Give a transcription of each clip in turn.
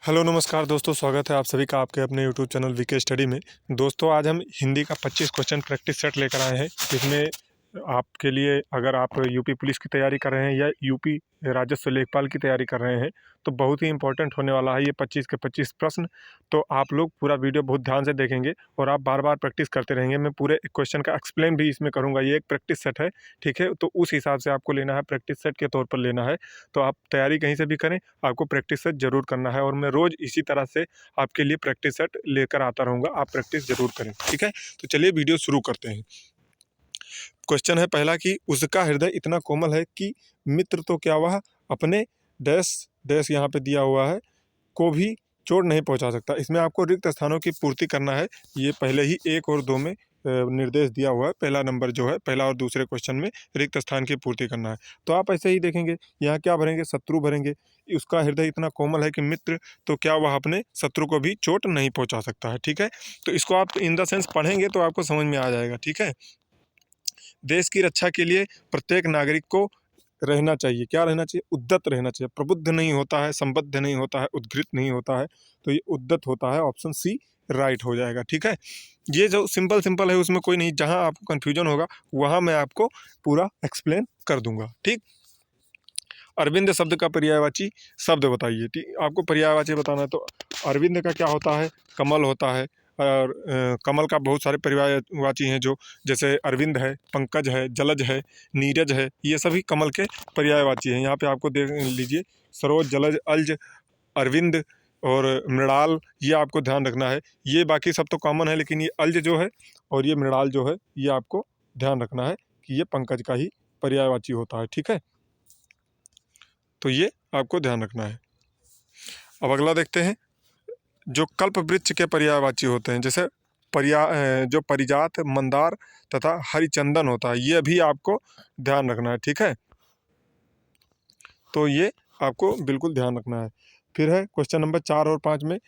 Hello नमस्कार दोस्तों, स्वागत है आप सभी का आपके अपने यूट्यूब चैनल वीके स्टडी में। दोस्तों आज हम हिंदी का 25 क्वेश्चन प्रैक्टिस सेट लेकर आए हैं। इसमें आपके लिए अगर आप यूपी पुलिस की तैयारी कर रहे हैं या यूपी राजस्व लेखपाल की तैयारी कर रहे हैं तो बहुत ही इंपॉर्टेंट होने वाला है ये 25 के 25 प्रश्न। तो आप लोग पूरा वीडियो बहुत ध्यान से देखेंगे और आप बार बार प्रैक्टिस करते रहेंगे। मैं पूरे क्वेश्चन का एक्सप्लेन भी इसमें करूँगा। ये एक प्रैक्टिस सेट है, ठीक है, तो उस हिसाब से आपको लेना है, प्रैक्टिस सेट के तौर पर लेना है। तो आप तैयारी कहीं से भी करें, आपको प्रैक्टिस सेट जरूर करना है और मैं रोज़ इसी तरह से आपके लिए प्रैक्टिस सेट लेकर आता रहूँगा। आप प्रैक्टिस जरूर करें, ठीक है। तो चलिए वीडियो शुरू करते हैं। क्वेश्चन है पहला कि उसका हृदय इतना कोमल है कि मित्र तो क्या वह अपने डैश डैश यहाँ पे दिया हुआ है को भी चोट नहीं पहुँचा सकता। इसमें आपको रिक्त स्थानों की पूर्ति करना है। ये पहले ही 1 और 2 में निर्देश दिया हुआ है। पहला नंबर जो है, पहला और दूसरे क्वेश्चन में रिक्त स्थान की पूर्ति करना है। तो आप ऐसे ही देखेंगे, यहाँ क्या भरेंगे, शत्रु भरेंगे। उसका हृदय इतना कोमल है कि मित्र तो क्या वह अपने शत्रु को भी चोट नहीं पहुँचा सकता है, ठीक है। तो इसको आप इन द सेंस पढ़ेंगे तो आपको समझ में आ जाएगा, ठीक है। देश की रक्षा के लिए प्रत्येक नागरिक को रहना चाहिए, क्या रहना चाहिए, उद्यत रहना चाहिए। प्रबुद्ध नहीं होता है, संबद्ध नहीं होता है, उद्घृत नहीं होता है, तो ये उद्यत होता है। ऑप्शन सी राइट हो जाएगा, ठीक है। ये जो सिंपल सिंपल है उसमें कोई नहीं, जहां आपको कन्फ्यूजन होगा वहां मैं आपको पूरा एक्सप्लेन कर दूंगा, ठीक। अरविंद शब्द का पर्यायवाची शब्द बताइए, ठीक। आपको पर्यायवाची बताना है तो अरविंद का क्या होता है, कमल होता है। और कमल का बहुत सारे पर्यायवाची हैं, जो जैसे अरविंद है, पंकज है, जलज है, नीरज है, ये सभी कमल के पर्यायवाची हैं। यहाँ पे आपको देख लीजिए, सरोज, जलज, अलज, अरविंद और मृणाल, ये आपको ध्यान रखना है। ये बाकी सब तो कॉमन है, लेकिन ये अलज जो है और ये मृणाल जो है, ये आपको ध्यान रखना है कि ये पंकज का ही पर्यायवाची होता है, ठीक है। तो ये आपको ध्यान रखना है। अब अगला देखते हैं, जो कल्प वृक्ष के पर्यायवाची होते हैं, जैसे जो परिजात, मंदार तथा हरिचंदन होता है, ये भी आपको ध्यान रखना है, ठीक है। तो ये आपको बिल्कुल ध्यान रखना है। फिर है क्वेश्चन नंबर 4 और 5 में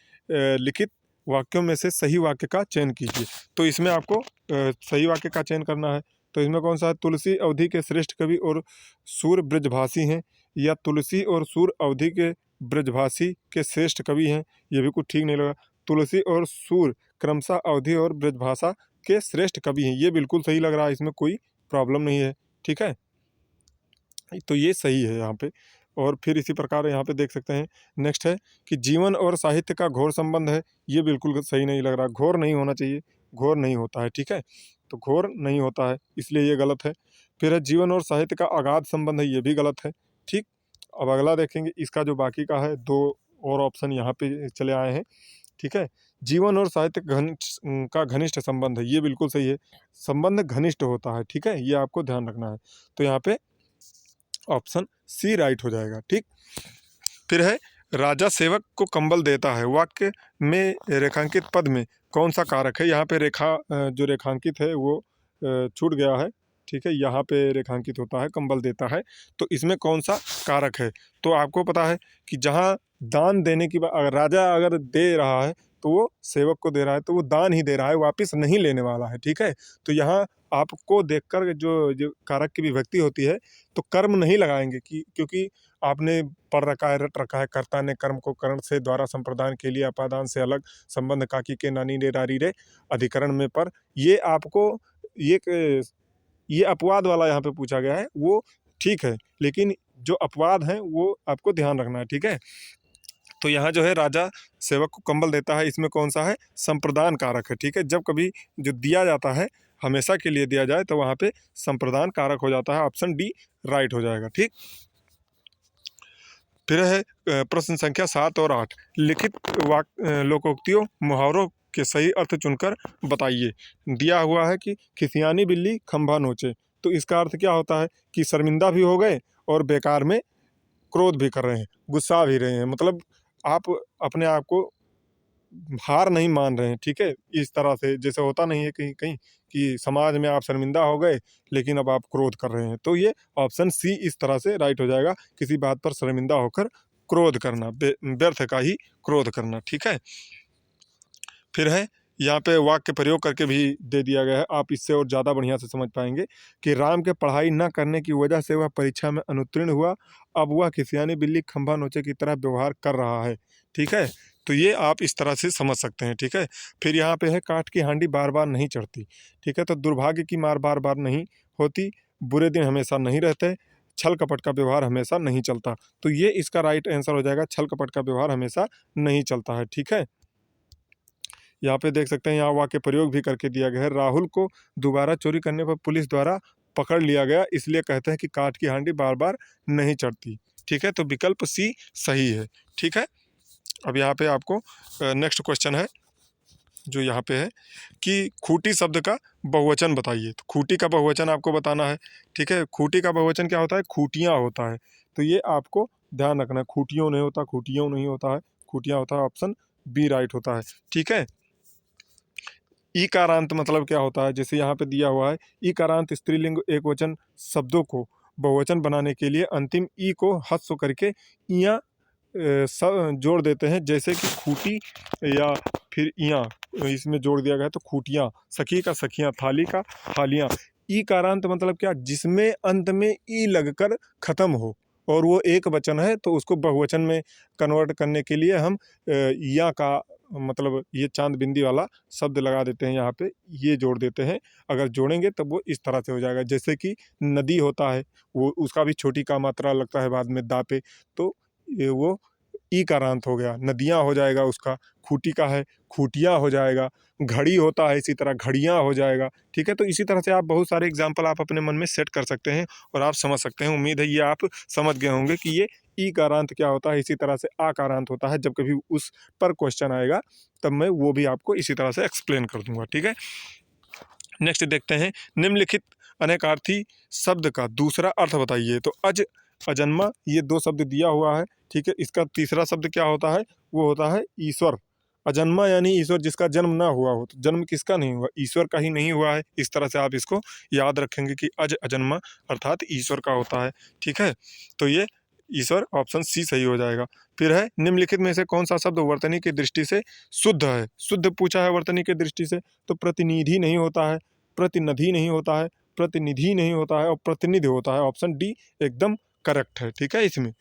लिखित वाक्यों में से सही वाक्य का चयन कीजिए। तो इसमें आपको सही वाक्य का चयन करना है। तो इसमें कौन सा है, तुलसी अवधि के श्रेष्ठ कवि और सूर ब्रजभाषी हैं, या तुलसी और सूर अवधि के ब्रजभाषी के श्रेष्ठ कवि हैं। ये भी कुछ ठीक नहीं लगा। तुलसी और सूर क्रमशः अवधि और ब्रजभाषा के श्रेष्ठ कवि हैं, ये बिल्कुल सही लग रहा है, इसमें कोई प्रॉब्लम नहीं है, ठीक है। तो ये सही है यहाँ पे। और फिर इसी प्रकार यहाँ पे देख सकते हैं, नेक्स्ट है कि जीवन और साहित्य का घोर संबंध है, ये बिल्कुल सही नहीं लग रहा। घोर नहीं होना चाहिए, घोर नहीं होता है, ठीक है। तो घोर नहीं होता है, इसलिए ये गलत है। फिर है जीवन और साहित्य का अगाध संबंध है, ये भी गलत है, ठीक। अब अगला देखेंगे, इसका जो बाकी का है, 2 और ऑप्शन यहाँ पे चले आए हैं, ठीक है। जीवन और साहित्य का घनिष्ठ संबंध है, ये बिल्कुल सही है। संबंध घनिष्ठ होता है, ठीक है, ये आपको ध्यान रखना है। तो यहाँ पे ऑप्शन सी राइट हो जाएगा, ठीक। फिर है राजा सेवक को कंबल देता है, वाक्य में रेखांकित पद में कौन सा कारक है। यहाँ पे जो रेखांकित है वो छूट गया है, ठीक है। यहाँ पे रेखांकित होता है कंबल देता है, तो इसमें कौन सा कारक है। तो आपको पता है कि जहाँ दान देने की बात, अगर राजा अगर दे रहा है तो वो सेवक को दे रहा है, तो वो दान ही दे रहा है, वापिस नहीं लेने वाला है, ठीक है। तो यहाँ आपको देखकर जो जो कारक की विभक्ति होती है, तो कर्म नहीं लगाएंगे, कि क्योंकि आपने पढ़ रखा है, रट रखा है, कर्ता ने कर्म को करण से द्वारा संप्रदान के लिए अपादान से अलग संबंध काकी के नानी रे रारी रे अधिकरण में पर, ये आपको ये अपवाद वाला यहाँ पे पूछा गया है, वो ठीक है, लेकिन जो अपवाद हैं वो आपको ध्यान रखना है, ठीक है। तो यहाँ जो है राजा सेवक को कंबल देता है, इसमें कौन सा है, संप्रदान कारक है, ठीक है। जब कभी जो दिया जाता है हमेशा के लिए दिया जाए तो वहाँ पे संप्रदान कारक हो जाता है, ऑप्शन डी राइट हो जाएगा, ठीक। फिर है प्रश्न संख्या 7 और 8, लिखित लोकोक्तियों मुहावरों के सही अर्थ चुनकर बताइए। दिया हुआ है कि खिसियानी बिल्ली खंभा नोचे, तो इसका अर्थ क्या होता है कि शर्मिंदा भी हो गए और बेकार में क्रोध भी कर रहे हैं, गुस्सा भी रहे हैं, मतलब आप अपने आप को हार नहीं मान रहे हैं, ठीक है। इस तरह से जैसे होता नहीं है कहीं कहीं कि समाज में आप शर्मिंदा हो गए लेकिन अब आप क्रोध कर रहे हैं, तो ये ऑप्शन सी इस तरह से राइट हो जाएगा। किसी बात पर शर्मिंदा होकर क्रोध करना, व्यर्थ का ही क्रोध करना, ठीक है। फिर है यहाँ पे वाक्य प्रयोग करके भी दे दिया गया है, आप इससे और ज़्यादा बढ़िया से समझ पाएंगे कि राम के पढ़ाई न करने की वजह से वह परीक्षा में अनुत्तीर्ण हुआ, अब वह खिसियानी बिल्ली खंभा नोचे की तरह व्यवहार कर रहा है, ठीक है। तो ये आप इस तरह से समझ सकते हैं, ठीक है। फिर यहाँ पे है काठ की हांडी बार बार नहीं चढ़ती, ठीक है। तो दुर्भाग्य की मार बार बार नहीं होती, बुरे दिन हमेशा नहीं रहते, छल कपट का व्यवहार हमेशा नहीं चलता। तो ये इसका राइट आंसर हो जाएगा, छल कपट का व्यवहार हमेशा नहीं चलता है, ठीक है। यहाँ पे देख सकते हैं, यहाँ वाक्य प्रयोग भी करके दिया गया है। राहुल को दोबारा चोरी करने पर पुलिस द्वारा पकड़ लिया गया, इसलिए कहते हैं कि काठ की हांडी बार बार नहीं चढ़ती, ठीक है। तो विकल्प सी सही है, ठीक है। अब यहाँ पे आपको नेक्स्ट क्वेश्चन है जो यहाँ पे है कि खूंटी शब्द का बहुवचन बताइए। तो खूंटी का बहुवचन आपको बताना है, ठीक है। खूंटी का बहुवचन क्या होता है? खूंटियाँ होता है। तो ये आपको ध्यान रखना है, खूंटियों नहीं होता, खूंटियों नहीं होता है, खूंटियाँ होता है। ऑप्शन बी राइट होता है, ठीक है। ईकारांत मतलब क्या होता है? जैसे यहाँ पे दिया हुआ है, ईकारांत स्त्रीलिंग एकवचन शब्दों को बहुवचन बनाने के लिए अंतिम ई को हस्व करके इया जोड़ देते हैं, जैसे कि खूंटी या फिर इया इसमें जोड़ दिया गया है। तो खूंटियाँ, सखी का सखियाँ, थाली का थालियाँ। ई कारांत मतलब क्या? जिसमें अंत में ई लगकर खत्म हो और वो एक वचन है, तो उसको बहुवचन में कन्वर्ट करने के लिए हम या का मतलब ये चांद बिंदी वाला शब्द लगा देते हैं, यहाँ पे ये जोड़ देते हैं। अगर जोड़ेंगे तब वो इस तरह से हो जाएगा, जैसे कि नदी होता है, वो उसका भी छोटी का मात्रा लगता है बाद में दा पे, तो ये वो ई का रांत हो गया, नदियाँ हो जाएगा उसका। खूंटी का है, खूंटियाँ हो जाएगा। घड़ी होता है, इसी तरह घड़ियाँ हो जाएगा, ठीक है। तो इसी तरह से आप बहुत सारे एग्जाम्पल आप अपने मन में सेट कर सकते हैं और आप समझ सकते हैं। उम्मीद है ये आप समझ गए होंगे कि ये ई का रांत क्या होता है। इसी तरह से आ का रांत होता है। जब कभी उस पर क्वेश्चन आएगा तब मैं वो भी आपको इसी तरह से एक्सप्लेन कर दूंगा, ठीक है। नेक्स्ट देखते हैं, निम्नलिखित अनेकार्थी शब्द का दूसरा अर्थ बताइए। तो अज, अजन्मा, ये दो शब्द दिया हुआ है, ठीक है। इसका तीसरा शब्द क्या होता है? वो होता है ईश्वर। अजन्मा यानी ईश्वर जिसका जन्म ना हुआ हो। तो जन्म किसका नहीं हुआ? ईश्वर का ही नहीं हुआ है। इस तरह से आप इसको याद रखेंगे कि अज अजन्मा अर्थात ईश्वर का होता है, ठीक है। तो ये ईश्वर ऑप्शन सी सही हो जाएगा। फिर है, निम्नलिखित में से कौन सा शब्द वर्तनी की दृष्टि से शुद्ध है? शुद्ध पूछा है वर्तनी की दृष्टि से, तो प्रतिनिधि नहीं होता है, प्रतिनिधि नहीं होता है, प्रतिनिधि नहीं होता है और प्रतिनिधि होता है। ऑप्शन डी एकदम करेक्ट है, ठीक है इसमें।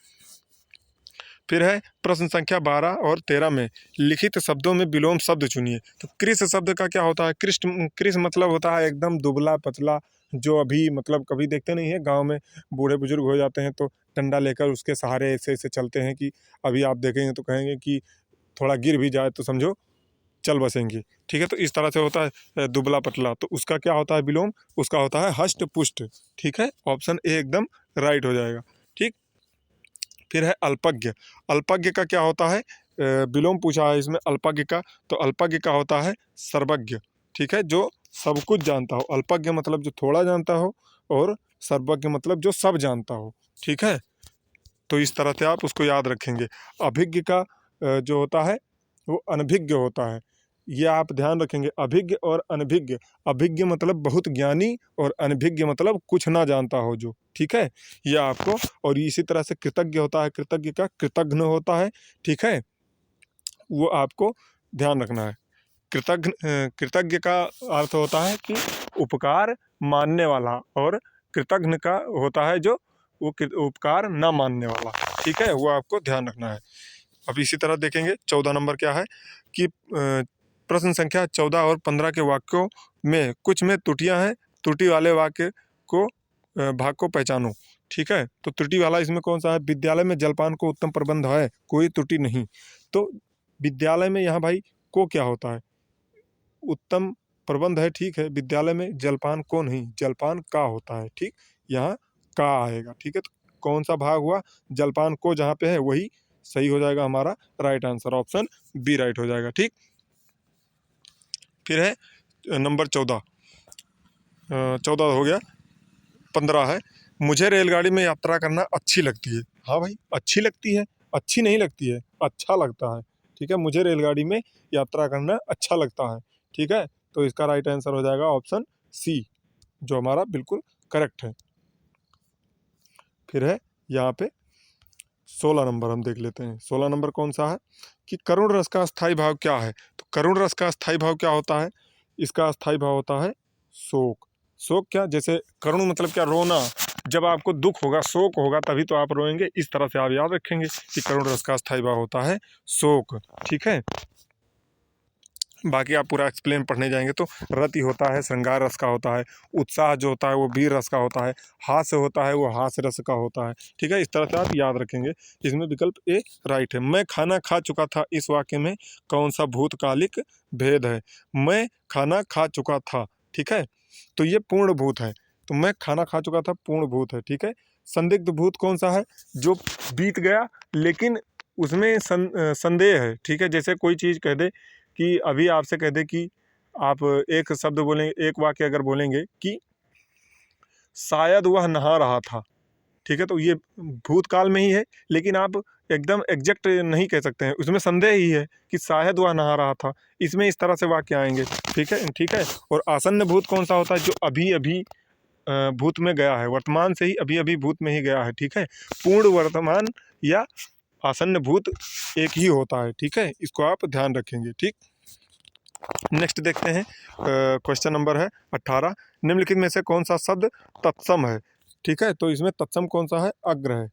फिर है, प्रश्न संख्या 12 और 13 में लिखित शब्दों में विलोम शब्द चुनिए। तो कृष शब्द का क्या होता है? कृष्ट, कृष मतलब होता है एकदम दुबला पतला, जो अभी मतलब कभी देखते नहीं है गांव में बूढ़े बुजुर्ग हो जाते हैं तो डंडा लेकर उसके सहारे ऐसे ऐसे चलते हैं कि अभी आप देखेंगे तो कहेंगे कि थोड़ा गिर भी जाए तो समझो चल बसेंगे, ठीक है। तो इस तरह से होता है दुबला पतला। तो उसका क्या होता है विलोम? उसका होता है हष्ट पुष्ट, ठीक है। ऑप्शन ए एकदम राइट हो जाएगा, ठीक। फिर है अल्पज्ञ। अल्पज्ञ का क्या होता है? विलोम पूछा है इसमें अल्पज्ञ का। तो अल्पज्ञ का होता है सर्वज्ञ, ठीक है, जो सब कुछ जानता हो। अल्पज्ञ मतलब जो थोड़ा जानता हो और सर्वज्ञ मतलब जो सब जानता हो, ठीक है। तो इस तरह से आप उसको याद रखेंगे। अभिज्ञ का जो होता है वो अनभिज्ञ होता है। ये आप ध्यान रखेंगे, अभिज्ञ और अनभिज्ञ। अभिज्ञ मतलब बहुत ज्ञानी और अनभिज्ञ मतलब कुछ ना जानता हो जो, ठीक है। ये आपको, और इसी तरह से कृतज्ञ होता है, कृतज्ञ का कृतज्ञ होता है, ठीक है। वो आपको ध्यान रखना है। कृतज्ञ का अर्थ होता है कि उपकार मानने वाला, और कृतज्ञ का होता है जो वो उपकार ना मानने वाला, ठीक है। वो आपको ध्यान रखना है। अब इसी तरह देखेंगे 14 नंबर क्या है कि प्रश्न संख्या 14 और 15 के वाक्यों में कुछ में त्रुटियां हैं, त्रुटि वाले वाक्य को भाग को पहचानो, ठीक है। तो त्रुटि वाला इसमें कौन सा है? विद्यालय में जलपान को उत्तम प्रबंध है, कोई त्रुटि नहीं। तो विद्यालय में यहाँ भाई को क्या होता है? उत्तम प्रबंध है, ठीक है। विद्यालय में जलपान को नहीं, जलपान का होता है, ठीक। यहाँ का आएगा, ठीक है। तो कौन सा भाग हुआ? जलपान को जहाँ पे है वही सही हो जाएगा हमारा right answer. Option B right हो जाएगा, ठीक। फिर है नंबर 14, 14 हो गया। 15 है, मुझे रेलगाड़ी में यात्रा करना अच्छी लगती है। हाँ भाई, अच्छी लगती है, अच्छी नहीं लगती है, अच्छा लगता है, ठीक है। मुझे रेलगाड़ी में यात्रा करना अच्छा लगता है, ठीक है। तो इसका राइट आंसर हो जाएगा ऑप्शन सी, जो हमारा बिल्कुल करेक्ट है। फिर है यहाँ पे 16 नंबर हम देख लेते हैं। 16 नंबर कौन सा है कि करुण रस का स्थायी भाव क्या है? तो करुण रस का स्थायी भाव क्या होता है? इसका स्थायी भाव होता है शोक। शोक क्या? जैसे करुण मतलब क्या? रोना, जब आपको दुख होगा, शोक होगा, तभी तो आप रोएंगे। इस तरह से आप याद रखेंगे कि करुण रस का अस्थायी भाव होता है शोक। ठीक है, बाकी आप पूरा एक्सप्लेन पढ़ने जाएंगे तो रति होता है श्रृंगार रस का होता है, उत्साह जो होता है वो वीर रस का होता है, हास्य होता है वो हास्य रस का होता है। ठीक है, इस तरह से आप याद रखेंगे। इसमें विकल्प ए राइट है। मैं खाना खा चुका था, इस वाक्य में कौन सा भूतकालिक भेद है? मैं खाना खा चुका था, ठीक है, तो ये पूर्ण भूत है। तो मैं खाना खा चुका था पूर्ण भूत है। ठीक है, संदिग्ध भूत कौन सा है? जो बीत गया लेकिन उसमें संदेह है। ठीक है, जैसे कोई चीज़ कह दे कि अभी आपसे कह दे कि आप एक शब्द बोलेंगे, एक वाक्य अगर बोलेंगे कि शायद वह नहा रहा था, ठीक है, तो ये भूतकाल में ही है, लेकिन आप एकदम एग्जैक्ट नहीं कह सकते हैं, उसमें संदेह ही है कि शायद वह नहा रहा था। इसमें इस तरह से वाक्य आएंगे। ठीक है, ठीक है। और आसन्न भूत कौन सा होता है? जो अभी अभी भूत में गया है, वर्तमान से ही अभी अभी भूत में ही गया है। ठीक है, पूर्ण वर्तमान या आसन्न भूत एक ही होता है। ठीक है, इसको आप ध्यान रखेंगे। ठीक, नेक्स्ट देखते हैं। क्वेश्चन नंबर है 18। निम्नलिखित में से कौन सा शब्द तत्सम है? ठीक है, तो इसमें तत्सम कौन सा है? अग्र है।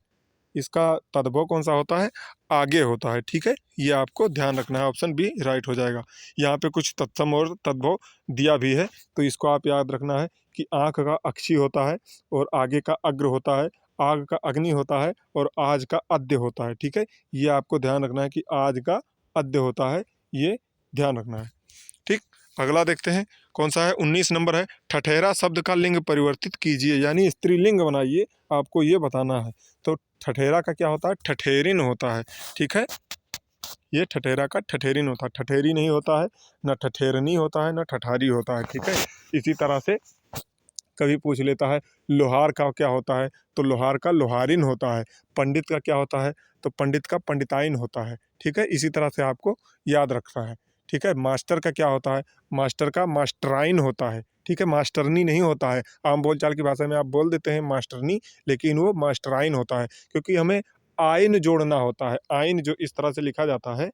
इसका तद्भव कौन सा होता है? आगे होता है। ठीक है, ये आपको ध्यान रखना है। ऑप्शन बी राइट हो जाएगा। यहाँ पे कुछ तत्सम और तद्भव दिया भी है, तो इसको आप याद रखना है कि आँख का अक्षी होता है और आगे का अग्र होता है, आग का अग्नि होता है और आज का अद्य होता है। ठीक है, ये आपको ध्यान रखना है कि आज का अद्य होता है, ये ध्यान रखना है। ठीक, अगला देखते हैं कौन सा है। 19 नंबर है। ठठेरा शब्द का लिंग परिवर्तित कीजिए, यानी स्त्रीलिंग बनाइए, आपको ये बताना है। तो ठठेरा का क्या होता है? ठठेरिन होता है। ठीक है, ये ठठेरा का ठठेरिन होता है, ठठेरी नहीं होता है, ना ठठेरनी होता है, ना ठठारी होता है। ठीक है, इसी तरह से कभी पूछ लेता है लोहार का क्या होता है, तो लोहार का लोहारिन होता है। पंडित का क्या होता है? तो पंडित का पंडिताइन होता है। ठीक है, इसी तरह से आपको याद रखना है। ठीक है, मास्टर का क्या होता है? मास्टर का मास्टराइन होता है। ठीक है, मास्टरनी नहीं होता है। आम बोलचाल की भाषा में आप बोल देते हैं मास्टरनी, लेकिन वो मास्टराइन होता है, क्योंकि हमें आइन जोड़ना होता है। आइन जो इस तरह से लिखा जाता है,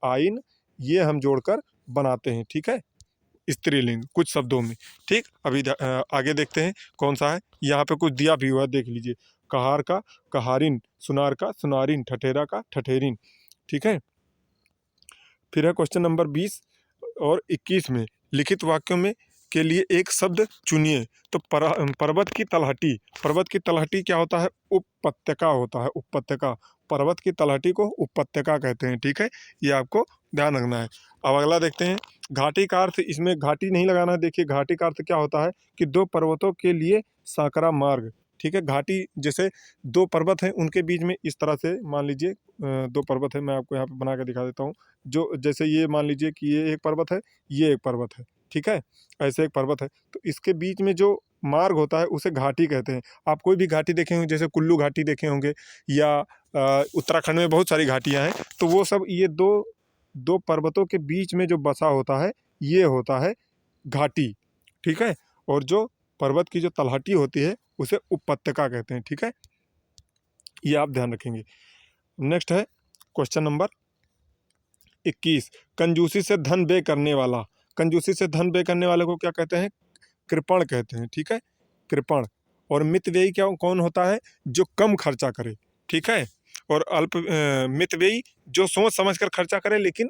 आइन, ये हम जोड़कर बनाते हैं। ठीक है, स्त्रीलिंग कुछ शब्दों में। ठीक, अभी आगे देखते हैं कौन सा है। यहाँ पे कुछ दिया भी हुआ है, देख लीजिए। कहार का कहारिन, सुनार का सुनारिन, ठठेरा का ठठेरिन। ठीक है, फिर है क्वेश्चन नंबर 20 और 21 में लिखित वाक्यों में के लिए एक शब्द चुनिए। तो पर्वत की तलहटी, पर्वत की तलहटी क्या होता है? उपत्यका होता है, उपत्यका। पर्वत की तलहटी को उपत्यका कहते हैं। ठीक है, ये आपको ध्यान रखना है। अब अगला देखते हैं। घाटी का अर्थ, इसमें घाटी नहीं लगाना है। देखिए, घाटी का अर्थ क्या होता है कि दो पर्वतों के लिए साँकरा मार्ग। ठीक है, घाटी जैसे दो पर्वत हैं, उनके बीच में इस तरह से मान लीजिए दो पर्वत है, मैं आपको यहाँ पे बना के दिखा देता हूँ। जो जैसे ये मान लीजिए कि ये एक पर्वत है, ये एक पर्वत है। ठीक है, ऐसे एक पर्वत है, तो इसके बीच में जो मार्ग होता है उसे घाटी कहते हैं। आप कोई भी घाटी देखे होंगे, जैसे कुल्लू घाटी देखे होंगे, या उत्तराखंड में बहुत सारी घाटियाँ हैं, तो वो सब ये दो दो पर्वतों के बीच में जो बसा होता है, ये होता है घाटी। ठीक है, और जो पर्वत की जो तलहटी होती है उसे उपत्यका कहते हैं। ठीक है, ये आप ध्यान रखेंगे। नेक्स्ट है क्वेश्चन नंबर 21। कंजूसी से धन व्यय करने वाला, कंजूसी से धन व्यय करने वाले को क्या कहते हैं? कृपण कहते हैं। ठीक है, कृपण। और मितव्ययी क्या कौन होता है? जो कम खर्चा करे। ठीक है, और मितव्ययी जो सोच समझ कर खर्चा करे, लेकिन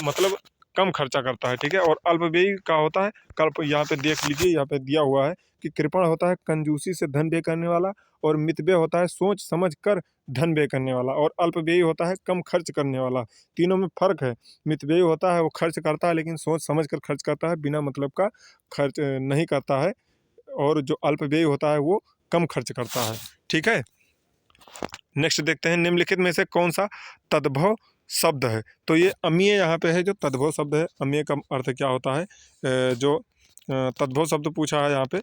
मतलब कम खर्चा करता है। ठीक है, और अल्पव्ययी का होता है कल्प, यहाँ पे देख लीजिए, यहाँ पे दिया हुआ है कि कृपण होता है कंजूसी से धन व्यय करने वाला, और मितव्यय होता है सोच समझ कर धन व्यय करने वाला, और अल्पव्ययी होता है कम खर्च करने वाला। तीनों में फर्क है। मितव्ययी होता है वो खर्च करता है, लेकिन सोच समझ कर खर्च करता है, बिना मतलब का खर्च नहीं करता है। और जो अल्पव्ययी होता है वो कम खर्च करता है। ठीक है, नेक्स्ट देखते हैं। निम्नलिखित में से कौन सा तद्भव शब्द है? तो ये अमीय यहाँ पे है, जो तद्भव शब्द है। अमीय का अर्थ क्या होता है? जो तद्भव शब्द पूछा है यहाँ पे,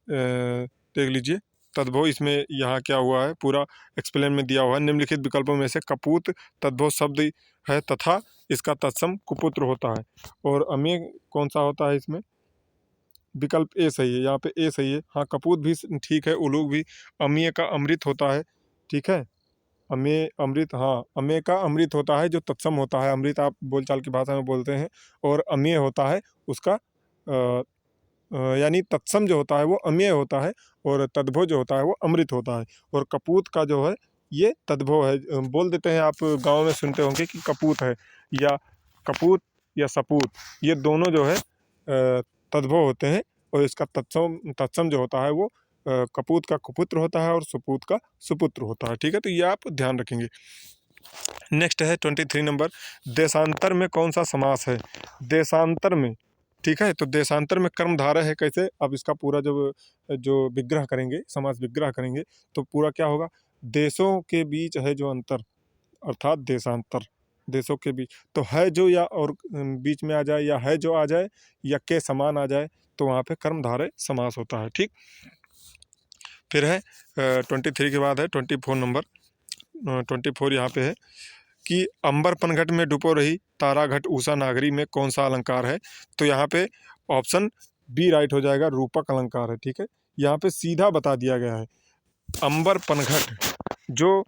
देख लीजिए। तद्भव इसमें यहाँ क्या हुआ है, पूरा एक्सप्लेन में दिया हुआ है। निम्नलिखित विकल्पों में से कपूत तद्भव शब्द है तथा इसका तत्सम कुपुत्र होता है। और अमीय कौन सा होता है इसमें? विकल्प ए सही है, यहाँ पे ए सही है। हाँ, कपूत भी ठीक है, उलूक भी। अमीय का अमृत होता है। ठीक है, अमेय अमृत, हाँ, अमेय का अमृत होता है जो तत्सम होता है। अमृत आप बोलचाल की भाषा में बोलते हैं, और अमेय होता है उसका यानी तत्सम जो होता है वो अमेय होता है, और तद्भव जो होता है वो अमृत होता है। और कपूत का जो है ये तद्भव है। बोल देते हैं, आप गांव में सुनते होंगे कि कपूत है, या कपूत या सपूत, ये दोनों जो है तद्भव होते हैं। और इसका तत्सम तत्सम जो होता है वो कपूत का कुपुत्र होता है और सुपूत का सुपुत्र होता है। ठीक है, तो ये आप ध्यान रखेंगे। नेक्स्ट है 23 नंबर, देशांतर में कौन सा समास है? देशांतर में, ठीक है, तो देशांतर में कर्मधारय है। कैसे? अब इसका पूरा जो जो विग्रह करेंगे, समास विग्रह करेंगे, तो पूरा क्या होगा? देशों के बीच है जो अंतर, अर्थात देशांतर, देशों के बीच। तो है जो या और बीच में आ जाए, या है जो आ जाए, या के समान आ जाए, तो वहाँ पे कर्मधारय समास होता है। ठीक, फिर है 23 के बाद है 24 नंबर। 24 यहाँ पे है कि अंबर पनघट में डुबो रही तारा घट उषा नागरी में कौन सा अलंकार है? तो यहाँ पे ऑप्शन बी राइट हो जाएगा, रूपक अलंकार है। ठीक है, यहाँ पे सीधा बता दिया गया है अंबर पनघट, जो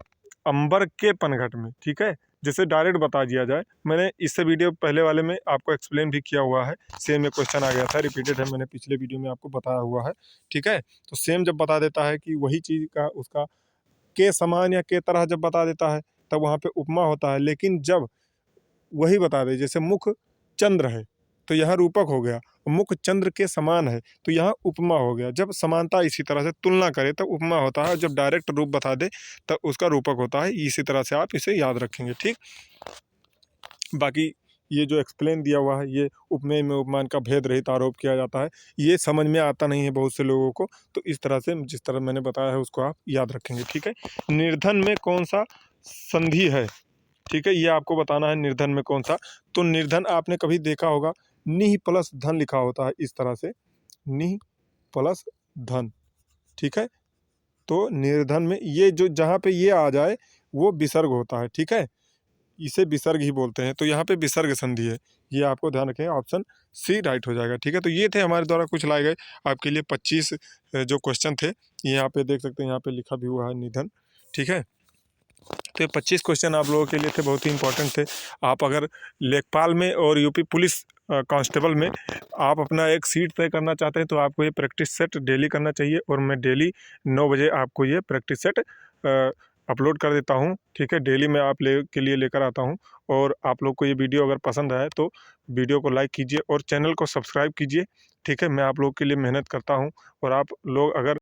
अंबर के पनघट में, ठीक है, जैसे डायरेक्ट बता दिया जाए। मैंने इससे वीडियो पहले वाले में आपको एक्सप्लेन भी किया हुआ है, सेम में क्वेश्चन आ गया था, रिपीटेड है, मैंने पिछले वीडियो में आपको बताया हुआ है। ठीक है, तो सेम जब बता देता है कि वही चीज़ का उसका के समान या के तरह जब बता देता है, तब वहाँ पे उपमा होता है। लेकिन जब वही बता दे, जैसे मुख चंद्र है तो यहाँ रूपक हो गया, मुख चंद्र के समान है तो यहाँ उपमा हो गया। जब समानता इसी तरह से तुलना करे तब उपमा होता है, जब डायरेक्ट रूप बता दे तब उसका रूपक होता है। इसी तरह से आप इसे याद रखेंगे। ठीक, बाकी ये जो एक्सप्लेन दिया हुआ है, ये उपमेय में उपमान का भेद रहित आरोप किया जाता है, ये समझ में आता नहीं है बहुत से लोगों को, तो इस तरह से जिस तरह मैंने बताया है उसको आप याद रखेंगे। ठीक है, निर्धन में कौन सा संधि है? ठीक है, ये आपको बताना है निर्धन में कौन सा। तो निर्धन आपने कभी देखा होगा, निह प्लस धन लिखा होता है इस तरह से, निह प्लस धन। ठीक है, तो निर्धन में ये जो जहाँ पे ये आ जाए वो विसर्ग होता है। ठीक है, इसे विसर्ग ही बोलते हैं, तो यहाँ पे विसर्ग संधि है, ये आपको ध्यान रखें, ऑप्शन सी राइट हो जाएगा। ठीक है, तो ये थे हमारे द्वारा कुछ लाए गए आपके लिए 25 जो क्वेश्चन थे, ये यहाँ पे देख सकते हैं, यहाँ पे लिखा भी हुआ है निधन। ठीक है, तो ये 25 क्वेश्चन आप लोगों के लिए थे, बहुत ही इंपॉर्टेंट थे। आप अगर लेखपाल में और यूपी पुलिस कांस्टेबल में आप अपना एक सीट तय करना चाहते हैं, तो आपको ये प्रैक्टिस सेट डेली करना चाहिए, और मैं डेली 9 बजे आपको ये प्रैक्टिस सेट अपलोड कर देता हूँ। ठीक है, डेली मैं आप के लिए लेकर आता हूँ। और आप लोग को ये वीडियो अगर पसंद आए तो वीडियो को लाइक कीजिए और चैनल को सब्सक्राइब कीजिए। ठीक है, मैं आप लोग के लिए मेहनत करता हूँ, और आप लोग अगर